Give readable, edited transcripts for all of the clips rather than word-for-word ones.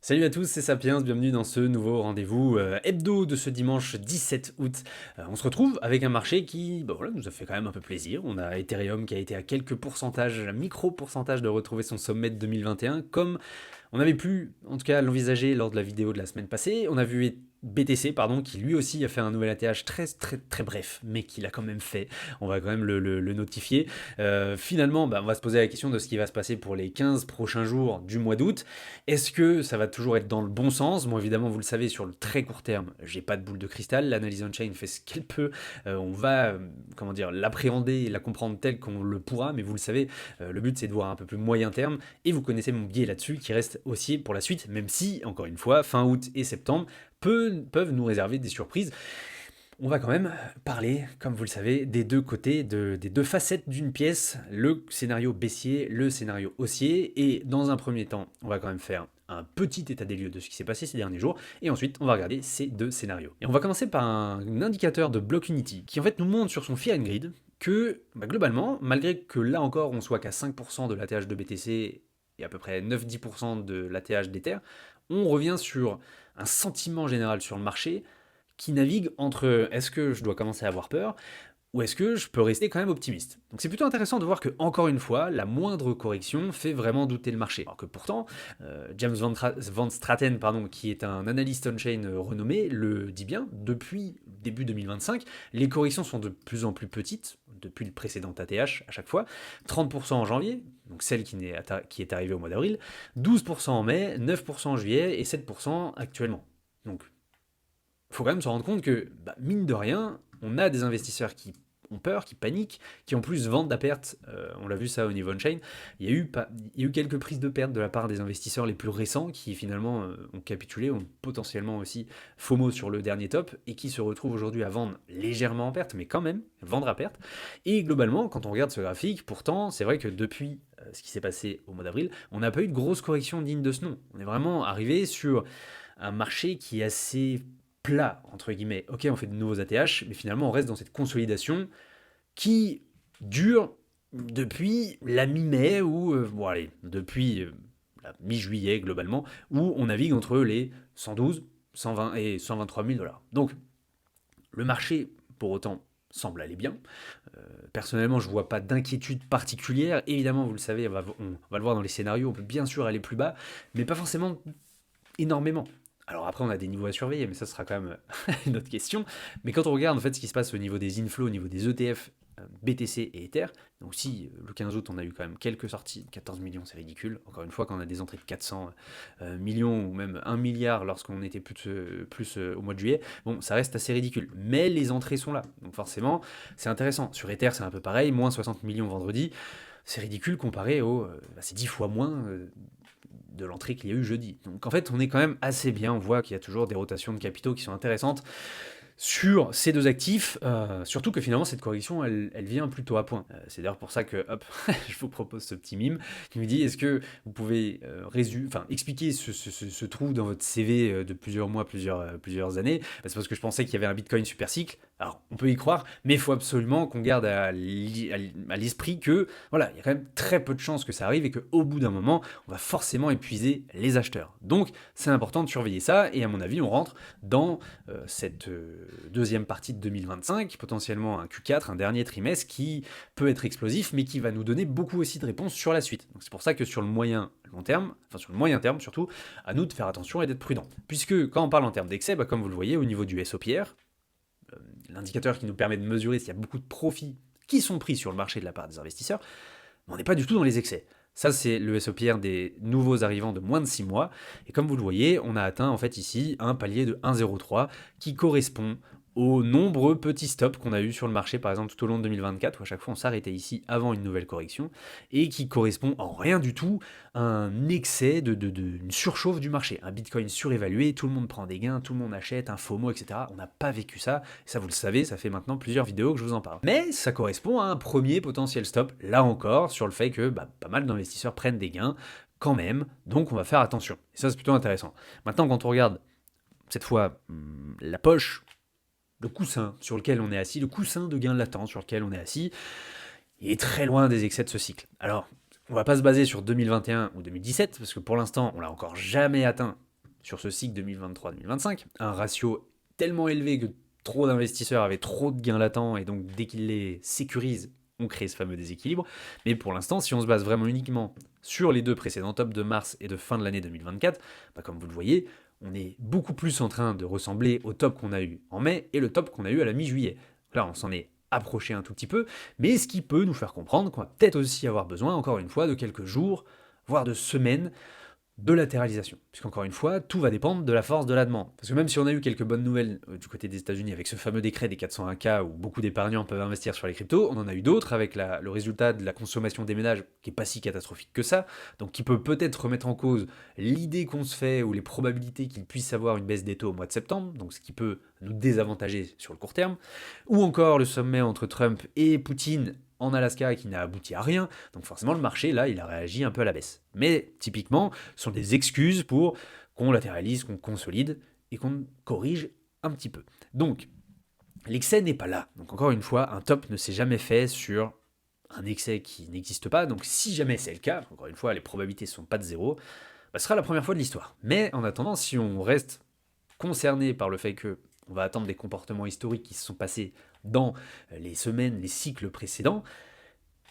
Salut à tous, c'est Sapiens, bienvenue dans ce nouveau rendez-vous hebdo de ce dimanche 17 août. On se retrouve avec un marché qui voilà, nous a fait quand même un peu plaisir. On a Ethereum qui a été à quelques pourcentages, un micro-pourcentage de retrouver son sommet de 2021, comme on avait pu en tout cas l'envisager lors de la vidéo de la semaine passée. On a vu BTC, pardon, qui lui aussi a fait un nouvel ATH très très très bref, mais qu'il a quand même fait. On va quand même le notifier. Finalement, on va se poser la question de ce qui va se passer pour les 15 prochains jours du mois d'août. Est-ce que ça va toujours être dans le bon sens? Bon, évidemment, vous le savez, sur le très court terme, j'ai pas de boule de cristal. L'analyse on-chain fait ce qu'elle peut. On va, comment dire, l'appréhender et la comprendre telle qu'on le pourra, mais vous le savez, le but c'est de voir un peu plus moyen terme. Et vous connaissez mon biais là-dessus qui reste aussi pour la suite, même si, encore une fois, fin août et septembre peuvent nous réserver des surprises. On va quand même parler, comme vous le savez, des deux côtés, des deux facettes d'une pièce, le scénario baissier, le scénario haussier, et dans un premier temps, on va quand même faire un petit état des lieux de ce qui s'est passé ces derniers jours, et ensuite on va regarder ces deux scénarios. Et on va commencer par un indicateur de Block-Unity, qui en fait nous montre sur son Fear and Grid que globalement, malgré que là encore on soit qu'à 5% de l'ATH de BTC et à peu près 9-10% de l'ATH d'Ether, on revient sur un sentiment général sur le marché qui navigue entre est-ce que je dois commencer à avoir peur ou est-ce que je peux rester quand même optimiste. Donc c'est plutôt intéressant de voir que, encore une fois, la moindre correction fait vraiment douter le marché. Alors que pourtant, James Van Straten, pardon, qui est un analyste on-chain renommé, le dit bien, depuis début 2025, les corrections sont de plus en plus petites, depuis le précédent ATH à chaque fois, 30% en janvier, donc celle qui est arrivée au mois d'avril, 12% en mai, 9% en juillet et 7% actuellement. Donc il faut quand même se rendre compte que, mine de rien, on a des investisseurs qui ont peur, qui paniquent, qui en plus vendent à perte. On l'a vu ça au niveau on-chain. Il y a eu quelques prises de perte de la part des investisseurs les plus récents qui finalement ont capitulé, ont potentiellement aussi FOMO sur le dernier top et qui se retrouvent aujourd'hui à vendre légèrement en perte, mais quand même vendre à perte. Et globalement, quand on regarde ce graphique, pourtant, c'est vrai que depuis ce qui s'est passé au mois d'avril, on n'a pas eu de grosse correction digne de ce nom. On est vraiment arrivé sur un marché qui est assez plat, entre guillemets. Ok, on fait de nouveaux ATH, mais finalement, on reste dans cette consolidation qui dure depuis la mi-mai, ou, bon allez, depuis la mi-juillet globalement, où on navigue entre les 112, 120 et 123 000 dollars. Donc, le marché, pour autant, semble aller bien. Personnellement, je ne vois pas d'inquiétude particulière. Évidemment, vous le savez, on va le voir dans les scénarios, on peut bien sûr aller plus bas, mais pas forcément énormément. Alors après, on a des niveaux à surveiller, mais ça sera quand même une autre question. Mais quand on regarde en fait ce qui se passe au niveau des inflows, au niveau des ETF, BTC et Ether, donc aussi le 15 août, on a eu quand même quelques sorties, 14 millions, c'est ridicule. Encore une fois, quand on a des entrées de 400 millions ou même 1 milliard lorsqu'on était plus au mois de juillet, bon, ça reste assez ridicule. Mais les entrées sont là, donc forcément, c'est intéressant. Sur Ether, c'est un peu pareil, moins 60 millions vendredi. C'est ridicule comparé c'est 10 fois moins de l'entrée qu'il y a eu jeudi. Donc en fait, on est quand même assez bien, on voit qu'il y a toujours des rotations de capitaux qui sont intéressantes sur ces deux actifs, surtout que finalement cette correction elle vient plutôt à point. C'est d'ailleurs pour ça que hop, je vous propose ce petit mime qui me dit est-ce que vous pouvez expliquer ce trou dans votre CV de plusieurs mois, plusieurs années. C'est parce que je pensais qu'il y avait un Bitcoin super cycle. Alors on peut y croire, mais il faut absolument qu'on garde à l'esprit que voilà, il y a quand même très peu de chances que ça arrive et qu'au bout d'un moment, on va forcément épuiser les acheteurs. Donc c'est important de surveiller ça et à mon avis, on rentre dans cette deuxième partie de 2025, potentiellement un Q4, un dernier trimestre qui peut être explosif, mais qui va nous donner beaucoup aussi de réponses sur la suite. Donc c'est pour ça que sur le moyen long terme, enfin sur le moyen terme surtout, à nous de faire attention et d'être prudent. Puisque quand on parle en termes d'excès, comme vous le voyez au niveau du SOPR, l'indicateur qui nous permet de mesurer s'il y a beaucoup de profits qui sont pris sur le marché de la part des investisseurs, on n'est pas du tout dans les excès. Ça, c'est le SOPR des nouveaux arrivants de moins de 6 mois. Et comme vous le voyez, on a atteint en fait ici un palier de 1,03 qui correspond aux nombreux petits stops qu'on a eu sur le marché, par exemple tout au long de 2024, où à chaque fois on s'arrêtait ici avant une nouvelle correction, et qui correspond en rien du tout à un excès une surchauffe du marché. Un Bitcoin surévalué, tout le monde prend des gains, tout le monde achète, un FOMO, etc. On n'a pas vécu ça, et ça vous le savez, ça fait maintenant plusieurs vidéos que je vous en parle. Mais ça correspond à un premier potentiel stop, là encore, sur le fait que pas mal d'investisseurs prennent des gains quand même, donc on va faire attention. Et ça c'est plutôt intéressant. Maintenant quand on regarde cette fois la poche, le coussin sur lequel on est assis, le coussin de gain latent sur lequel on est assis, il est très loin des excès de ce cycle. Alors, on va pas se baser sur 2021 ou 2017, parce que pour l'instant, on l'a encore jamais atteint sur ce cycle 2023-2025, un ratio tellement élevé que trop d'investisseurs avaient trop de gains latents et donc dès qu'ils les sécurisent, on crée ce fameux déséquilibre. Mais pour l'instant, si on se base vraiment uniquement sur les deux précédents tops de mars et de fin de l'année 2024, comme vous le voyez, on est beaucoup plus en train de ressembler au top qu'on a eu en mai et le top qu'on a eu à la mi-juillet. Là, on s'en est approché un tout petit peu, mais ce qui peut nous faire comprendre qu'on va peut-être aussi avoir besoin, encore une fois, de quelques jours, voire de semaines, de latéralisation. Puisqu'encore une fois, tout va dépendre de la force de la demande. Parce que même si on a eu quelques bonnes nouvelles du côté des États-Unis avec ce fameux décret des 401K où beaucoup d'épargnants peuvent investir sur les cryptos, on en a eu d'autres avec le résultat de la consommation des ménages qui est pas si catastrophique que ça, donc qui peut peut-être remettre en cause l'idée qu'on se fait ou les probabilités qu'il puisse avoir une baisse des taux au mois de septembre, donc ce qui peut nous désavantager sur le court terme, ou encore le sommet entre Trump et Poutine en Alaska qui n'a abouti à rien, donc forcément le marché là il a réagi un peu à la baisse. Mais typiquement, ce sont des excuses pour qu'on latéralise, qu'on consolide et qu'on corrige un petit peu. Donc l'excès n'est pas là. Donc encore une fois, un top ne s'est jamais fait sur un excès qui n'existe pas, donc si jamais c'est le cas, encore une fois les probabilités ne sont pas de zéro, ce sera la première fois de l'histoire. Mais en attendant, si on reste concerné par le fait que on va attendre des comportements historiques qui se sont passés dans les semaines, les cycles précédents,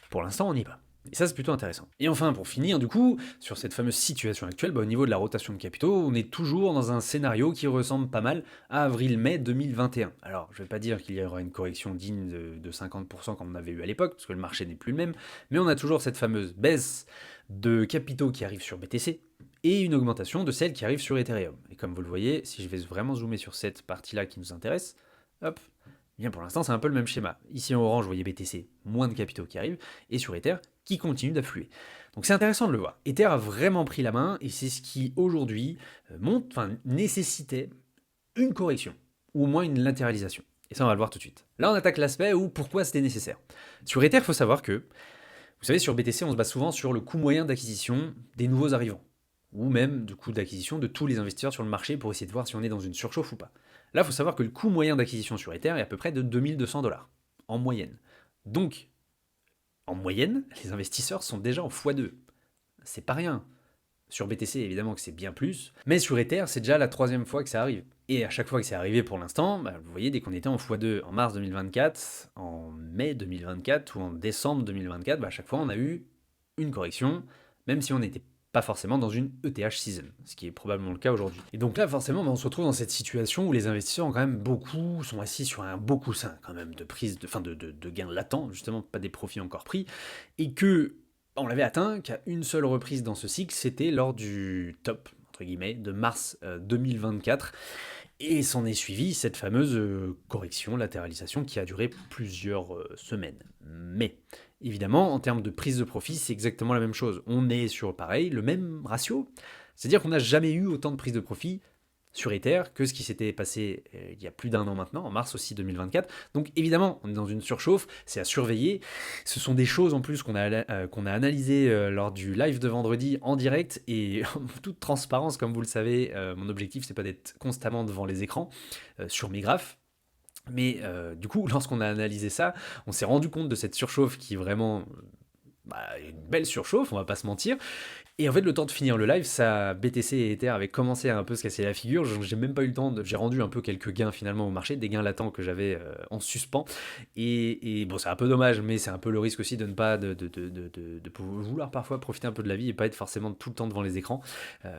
pour l'instant on n'y est pas. Et ça c'est plutôt intéressant. Et enfin pour finir du coup, sur cette fameuse situation actuelle, au niveau de la rotation de capitaux, on est toujours dans un scénario qui ressemble pas mal à avril-mai 2021. Alors je ne vais pas dire qu'il y aura une correction digne de 50% comme on avait eu à l'époque, parce que le marché n'est plus le même, mais on a toujours cette fameuse baisse de capitaux qui arrive sur BTC, et une augmentation de celle qui arrive sur Ethereum. Et comme vous le voyez, si je vais vraiment zoomer sur cette partie-là qui nous intéresse, hop, bien pour l'instant c'est un peu le même schéma. Ici en orange, vous voyez BTC, moins de capitaux qui arrivent, et sur Ether, qui continue d'affluer. Donc c'est intéressant de le voir. Ether a vraiment pris la main, et c'est ce qui aujourd'hui nécessitait une correction, ou au moins une latéralisation. Et ça on va le voir tout de suite. Là on attaque l'aspect où pourquoi c'était nécessaire. Sur Ether, il faut savoir que, vous savez, sur BTC, on se base souvent sur le coût moyen d'acquisition des nouveaux arrivants, ou même du coût d'acquisition de tous les investisseurs sur le marché pour essayer de voir si on est dans une surchauffe ou pas. Là, il faut savoir que le coût moyen d'acquisition sur Ether est à peu près de 2200 $, en moyenne. Donc, en moyenne, les investisseurs sont déjà en x2. C'est pas rien. Sur BTC, évidemment que c'est bien plus, mais sur Ether, c'est déjà la troisième fois que ça arrive. Et à chaque fois que c'est arrivé pour l'instant, vous voyez, dès qu'on était en x2 en mars 2024, en mai 2024 ou en décembre 2024, à chaque fois on a eu une correction, même si on n'était pas forcément dans une ETH season, ce qui est probablement le cas aujourd'hui. Et donc là, forcément, on se retrouve dans cette situation où les investisseurs ont quand même sont assis sur un beau coussin quand même de prise, de gains latents, justement, pas des profits encore pris, et que on l'avait atteint qu'à une seule reprise dans ce cycle, c'était lors du top, entre guillemets, de mars 2024. Et s'en est suivi cette fameuse correction, latéralisation qui a duré plusieurs semaines. Mais évidemment, en termes de prise de profit, c'est exactement la même chose. On est sur, pareil, le même ratio. C'est-à-dire qu'on n'a jamais eu autant de prise de profit sur Ether que ce qui s'était passé il y a plus d'un an maintenant, en mars aussi 2024. Donc évidemment, on est dans une surchauffe, c'est à surveiller. Ce sont des choses en plus qu'on a analysées lors du live de vendredi en direct, et en toute transparence, comme vous le savez, mon objectif c'est pas d'être constamment devant les écrans sur mes graphes. Mais du coup, lorsqu'on a analysé ça, on s'est rendu compte de cette surchauffe qui est vraiment une belle surchauffe, on va pas se mentir. Et en fait, le temps de finir le live, ça, BTC et Ether avaient commencé à un peu se casser la figure. J'ai même pas eu le temps j'ai rendu un peu quelques gains finalement au marché, des gains latents que j'avais en suspens. Et bon, c'est un peu dommage, mais c'est un peu le risque aussi de ne pas vouloir parfois profiter un peu de la vie et pas être forcément tout le temps devant les écrans.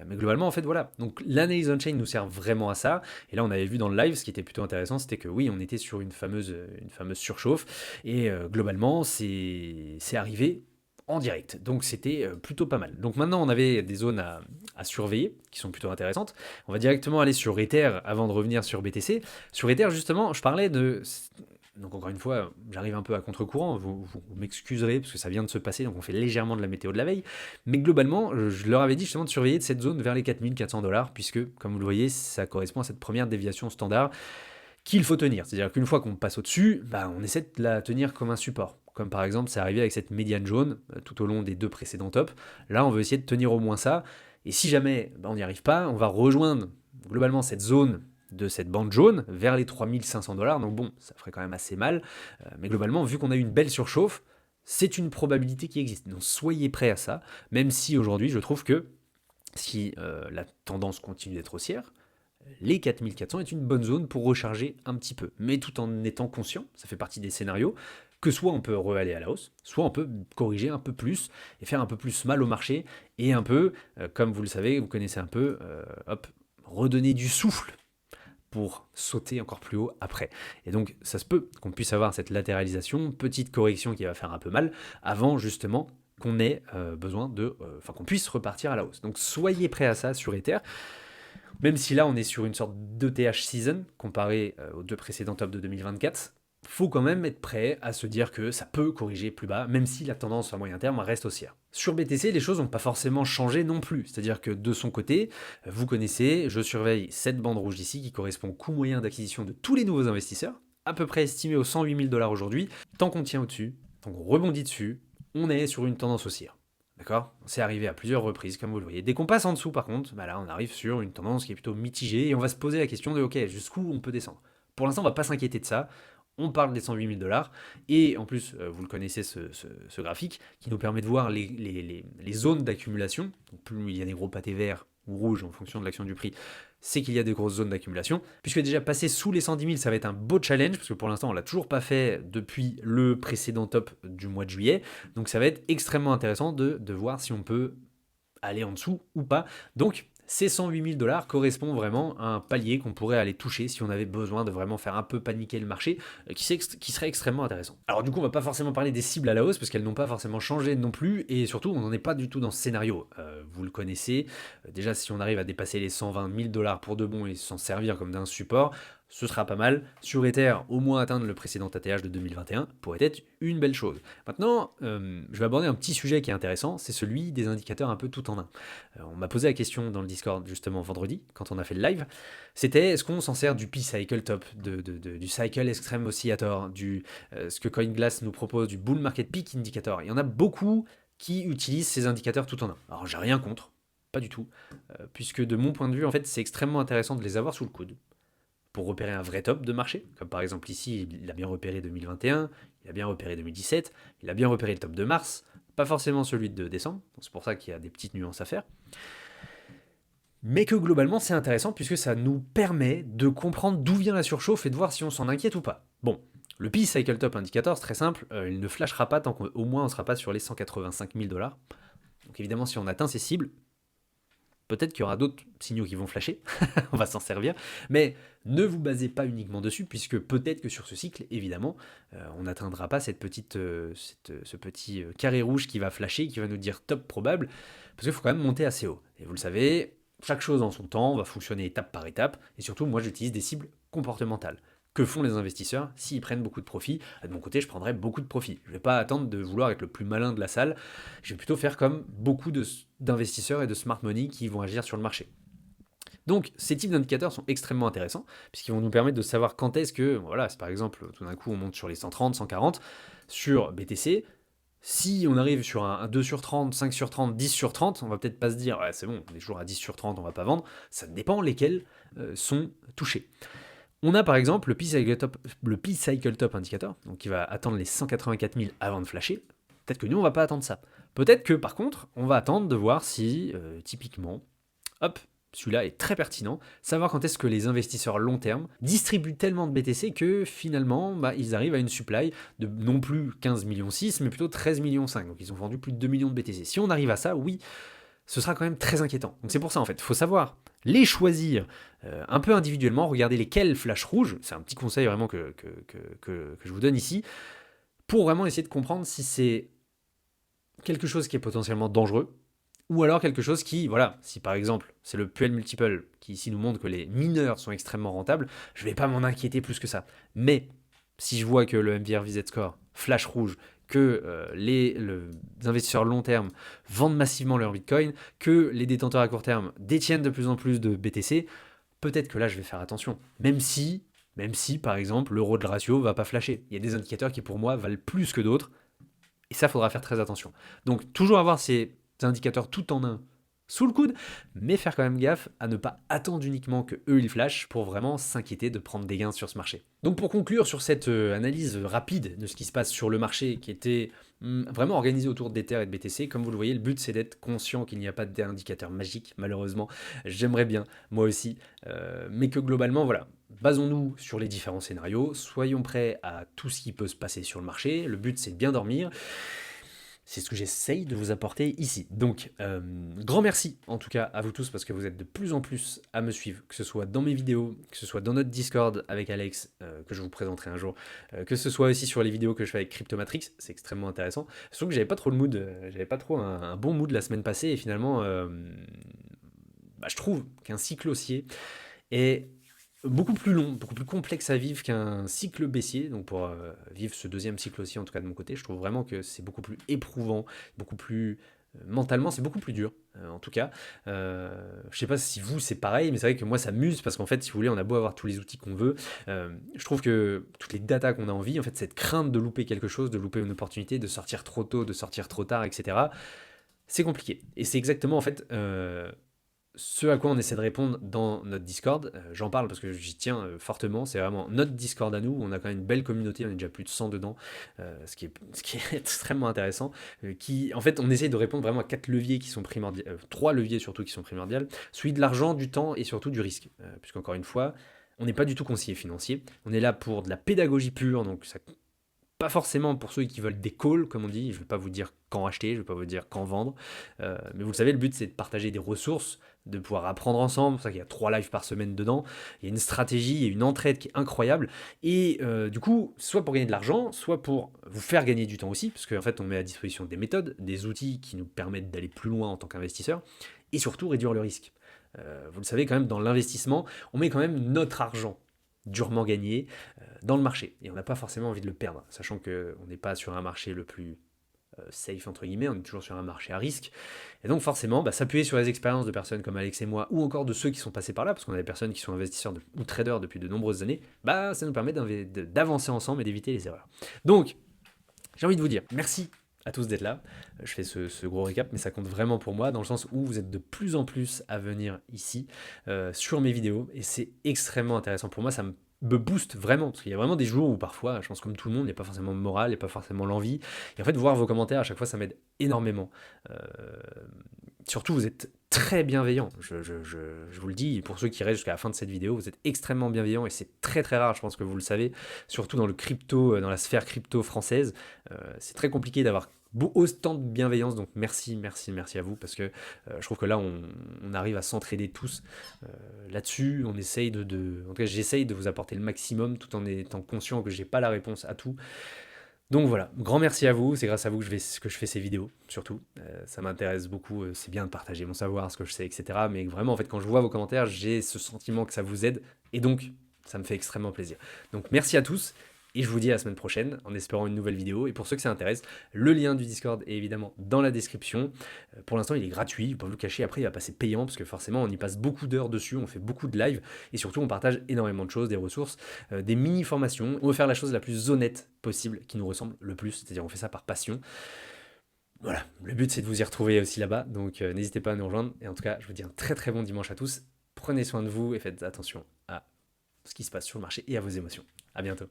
Mais globalement, en fait, voilà. Donc l'analyse on-chain nous sert vraiment à ça. Et là, on avait vu dans le live, ce qui était plutôt intéressant, c'était que oui, on était sur une fameuse surchauffe. Et globalement, c'est arrivé en direct. Donc c'était plutôt pas mal. Donc maintenant on avait des zones à surveiller qui sont plutôt intéressantes. On va directement aller sur Ether avant de revenir sur BTC. Sur Ether justement, je parlais de... Donc encore une fois, j'arrive un peu à contre-courant, vous m'excuserez parce que ça vient de se passer, donc on fait légèrement de la météo de la veille. Mais globalement, je leur avais dit justement de surveiller de cette zone vers les 4400 $, puisque comme vous le voyez, ça correspond à cette première déviation standard qu'il faut tenir. C'est-à-dire qu'une fois qu'on passe au-dessus, on essaie de la tenir comme un support. Comme par exemple, c'est arrivé avec cette médiane jaune tout au long des deux précédents tops. Là, on veut essayer de tenir au moins ça. Et si jamais on n'y arrive pas, on va rejoindre globalement cette zone de cette bande jaune vers les 3500 $. Donc bon, ça ferait quand même assez mal. Mais globalement, vu qu'on a eu une belle surchauffe, c'est une probabilité qui existe. Donc soyez prêts à ça. Même si aujourd'hui, je trouve que Si la tendance continue d'être haussière, les 4400 est une bonne zone pour recharger un petit peu, mais tout en étant conscient, ça fait partie des scénarios, que soit on peut re-aller à la hausse, soit on peut corriger un peu plus et faire un peu plus mal au marché et un peu, comme vous le savez, vous connaissez un peu, redonner du souffle pour sauter encore plus haut après. Et donc ça se peut qu'on puisse avoir cette latéralisation, petite correction qui va faire un peu mal, avant justement qu'on ait besoin de... Enfin qu'on puisse repartir à la hausse. Donc soyez prêts à ça sur Ether. Même si là on est sur une sorte d'ETH season, comparé aux deux précédents tops de 2024, faut quand même être prêt à se dire que ça peut corriger plus bas, même si la tendance à moyen terme reste haussière. Sur BTC, les choses n'ont pas forcément changé non plus. C'est-à-dire que de son côté, vous connaissez, je surveille cette bande rouge ici qui correspond au coût moyen d'acquisition de tous les nouveaux investisseurs, à peu près estimé aux 108 000 $ aujourd'hui. Tant qu'on tient au-dessus, tant qu'on rebondit dessus, on est sur une tendance haussière. D'accord? C'est arrivé à plusieurs reprises, comme vous le voyez. Dès qu'on passe en dessous, par contre, bah là, on arrive sur une tendance qui est plutôt mitigée et on va se poser la question de, ok, jusqu'où on peut descendre? Pour l'instant, on ne va pas s'inquiéter de ça. On parle des 108 000 $ et en plus, vous le connaissez, ce graphique qui nous permet de voir les zones d'accumulation. Plus il y a des gros pâtés verts ou rouges en fonction de l'action du prix, c'est qu'il y a des grosses zones d'accumulation. Puisque déjà passer sous les 110 000, ça va être un beau challenge, parce que pour l'instant, on ne l'a toujours pas fait depuis le précédent top du mois de juillet. Donc ça va être extrêmement intéressant de voir si on peut aller en dessous ou pas. Donc ces 108 000 $ correspondent vraiment à un palier qu'on pourrait aller toucher si on avait besoin de vraiment faire un peu paniquer le marché, qui serait extrêmement intéressant. Alors du coup, on va pas forcément parler des cibles à la hausse, parce qu'elles n'ont pas forcément changé non plus, et surtout, on n'en est pas du tout dans ce scénario. Vous le connaissez, déjà si on arrive à dépasser les 120 000 $ pour de bon et s'en servir comme d'un support, ce sera pas mal. Sur Ether, au moins atteindre le précédent ATH de 2021 pourrait être une belle chose. Maintenant, je vais aborder un petit sujet qui est intéressant, c'est celui des indicateurs un peu tout en un. On m'a posé la question dans le Discord justement vendredi, quand on a fait le live, c'était est-ce qu'on s'en sert du P-Cycle Top, du Cycle Extreme Oscillator, ce que CoinGlass nous propose, du Bull Market Peak Indicator. Il y en a beaucoup qui utilisent ces indicateurs tout en un. Alors j'ai rien contre, pas du tout, puisque de mon point de vue, en fait, c'est extrêmement intéressant de les avoir sous le coude pour repérer un vrai top de marché, comme par exemple ici, il a bien repéré 2021, il a bien repéré 2017, il a bien repéré le top de mars, pas forcément celui de décembre, c'est pour ça qu'il y a des petites nuances à faire, mais que globalement c'est intéressant puisque ça nous permet de comprendre d'où vient la surchauffe et de voir si on s'en inquiète ou pas. Bon, le P-Cycle Top Indicator, c'est très simple, il ne flashera pas tant qu'au moins on ne sera pas sur les 185 000 $. Donc évidemment, si on atteint ces cibles, peut-être qu'il y aura d'autres signaux qui vont flasher, on va s'en servir, mais ne vous basez pas uniquement dessus, puisque peut-être que sur ce cycle, évidemment, on n'atteindra pas ce petit carré rouge qui va flasher, qui va nous dire top probable, parce qu'il faut quand même monter assez haut. Et vous le savez, chaque chose en son temps va fonctionner étape par étape, et surtout, moi j'utilise des cibles comportementales. Que font les investisseurs s'ils prennent beaucoup de profit? De mon côté, je prendrai beaucoup de profit. Je ne vais pas attendre de vouloir être le plus malin de la salle. Je vais plutôt faire comme beaucoup d'investisseurs et de smart money qui vont agir sur le marché. Donc, ces types d'indicateurs sont extrêmement intéressants, puisqu'ils vont nous permettre de savoir quand est-ce que, voilà, si par exemple, tout d'un coup, on monte sur les 130, 140, sur BTC, si on arrive sur un 2 sur 30, 5 sur 30, 10 sur 30, on va peut-être pas se dire, ouais, c'est bon, on est toujours à 10 sur 30, on va pas vendre. Ça dépend lesquels sont touchés. On a par exemple le P-Cycle Top Indicator, donc qui va attendre les 184 000 avant de flasher. Peut-être que nous, on va pas attendre ça. Peut-être que par contre, on va attendre de voir si, typiquement, hop, celui-là est très pertinent, savoir quand est-ce que les investisseurs long terme distribuent tellement de BTC que finalement, ils arrivent à une supply de non plus 15,6 millions, mais plutôt 13,5 millions. Donc ils ont vendu plus de 2 millions de BTC. Si on arrive à ça, oui, ce sera quand même très inquiétant. Donc c'est pour ça en fait, il faut savoir les choisir un peu individuellement, regarder lesquels flash rouges, c'est un petit conseil vraiment que je vous donne ici, pour vraiment essayer de comprendre si c'est quelque chose qui est potentiellement dangereux, ou alors quelque chose qui, voilà, si par exemple c'est le Puell Multiple qui ici nous montre que les mineurs sont extrêmement rentables, je ne vais pas m'en inquiéter plus que ça. Mais si je vois que le MVRVZ Score flash rouge, que les investisseurs long terme vendent massivement leur Bitcoin, que les détenteurs à court terme détiennent de plus en plus de BTC, peut-être que là je vais faire attention. Même si par exemple l'euro de ratio va pas flasher. Il y a des indicateurs qui pour moi valent plus que d'autres, et ça faudra faire très attention. Donc toujours avoir ces indicateurs tout en un sous le coude, mais faire quand même gaffe à ne pas attendre uniquement que eux ils flashent pour vraiment s'inquiéter de prendre des gains sur ce marché. Donc pour conclure sur cette analyse rapide de ce qui se passe sur le marché qui était vraiment organisé autour d'Ether et de BTC, comme vous le voyez, le but c'est d'être conscient qu'il n'y a pas d'indicateur magique, malheureusement. J'aimerais bien, moi aussi, mais que globalement, voilà, basons-nous sur les différents scénarios, soyons prêts à tout ce qui peut se passer sur le marché. Le but c'est de bien dormir. C'est ce que j'essaye de vous apporter ici. Donc, grand merci en tout cas à vous tous parce que vous êtes de plus en plus à me suivre, que ce soit dans mes vidéos, que ce soit dans notre Discord avec Alex, que je vous présenterai un jour, que ce soit aussi sur les vidéos que je fais avec Cryptomatrix, c'est extrêmement intéressant. Surtout que j'avais pas trop le mood, j'avais pas trop un bon mood la semaine passée et finalement, je trouve qu'un cycle haussier est beaucoup plus long, beaucoup plus complexe à vivre qu'un cycle baissier. Donc pour vivre ce deuxième cycle aussi, en tout cas de mon côté, je trouve vraiment que c'est beaucoup plus éprouvant, beaucoup plus mentalement, c'est beaucoup plus dur. En tout cas, je sais pas si vous c'est pareil, mais c'est vrai que moi ça m'use parce qu'en fait, si vous voulez, on a beau avoir tous les outils qu'on veut, je trouve que toutes les datas qu'on a envie, en fait, cette crainte de louper quelque chose, de louper une opportunité, de sortir trop tôt, de sortir trop tard, etc. C'est compliqué. Et c'est exactement en fait ce à quoi on essaie de répondre dans notre Discord. J'en parle parce que j'y tiens fortement. C'est vraiment notre Discord à nous. On a quand même une belle communauté. On est déjà plus de 100 dedans, ce qui est extrêmement intéressant. En fait, on essaie de répondre vraiment à 4 leviers qui sont primordiaux, 3 leviers surtout qui sont primordiaux. Celui de l'argent, du temps et surtout du risque. Puisqu'encore une fois, on n'est pas du tout conseiller financier. On est là pour de la pédagogie pure. Donc ça pas forcément pour ceux qui veulent des calls, comme on dit. Je ne vais pas vous dire quand acheter, je ne vais pas vous dire quand vendre. Mais vous le savez, le but, c'est de partager des ressources, de pouvoir apprendre ensemble. C'est pour ça qu'il y a 3 lives par semaine dedans. Il y a une stratégie et une entraide qui est incroyable. Et du coup, soit pour gagner de l'argent, soit pour vous faire gagner du temps aussi, parce qu'en fait, on met à disposition des méthodes, des outils qui nous permettent d'aller plus loin en tant qu'investisseur, et surtout réduire le risque. Vous le savez quand même, dans l'investissement, on met quand même notre argent durement gagné dans le marché. Et on n'a pas forcément envie de le perdre, sachant qu'on n'est pas sur un marché le plus safe, entre guillemets, on est toujours sur un marché à risque. Et donc forcément, s'appuyer sur les expériences de personnes comme Alex et moi, ou encore de ceux qui sont passés par là, parce qu'on a des personnes qui sont investisseurs ou traders depuis de nombreuses années, ça nous permet d'avancer ensemble et d'éviter les erreurs. Donc, j'ai envie de vous dire merci à tous d'être là. Je fais ce gros récap, mais ça compte vraiment pour moi, dans le sens où vous êtes de plus en plus à venir ici, sur mes vidéos, et c'est extrêmement intéressant pour moi, ça me booste vraiment, parce qu'il y a vraiment des jours où parfois, je pense comme tout le monde, il n'y a pas forcément le moral, il n'y a pas forcément l'envie, et en fait, voir vos commentaires à chaque fois, ça m'aide énormément. Surtout, vous êtes très bienveillants, je vous le dis, pour ceux qui restent jusqu'à la fin de cette vidéo, vous êtes extrêmement bienveillants, et c'est très très rare, je pense que vous le savez, surtout dans le crypto, dans la sphère crypto française, c'est très compliqué d'avoir autant de bienveillance, donc merci à vous, parce que je trouve que là, on arrive à s'entraider tous là-dessus, on essaye en tout cas, j'essaye de vous apporter le maximum, tout en étant conscient que j'ai pas la réponse à tout. Donc voilà, grand merci à vous, c'est grâce à vous que je fais ces vidéos, surtout. Ça m'intéresse beaucoup, c'est bien de partager mon savoir, ce que je sais, etc. Mais vraiment, en fait, quand je vois vos commentaires, j'ai ce sentiment que ça vous aide, et donc, ça me fait extrêmement plaisir. Donc merci à tous, et je vous dis à la semaine prochaine, en espérant une nouvelle vidéo. Et pour ceux que ça intéresse, le lien du Discord est évidemment dans la description. Pour l'instant, il est gratuit, je ne vais pas vous le cacher, après il va passer payant, parce que forcément, on y passe beaucoup d'heures dessus, on fait beaucoup de live, et surtout, on partage énormément de choses, des ressources, des mini-formations. On veut faire la chose la plus honnête possible, qui nous ressemble le plus, c'est-à-dire on fait ça par passion. Voilà, le but c'est de vous y retrouver aussi là-bas, donc n'hésitez pas à nous rejoindre. Et en tout cas, je vous dis un très très bon dimanche à tous. Prenez soin de vous et faites attention à ce qui se passe sur le marché et à vos émotions. À bientôt.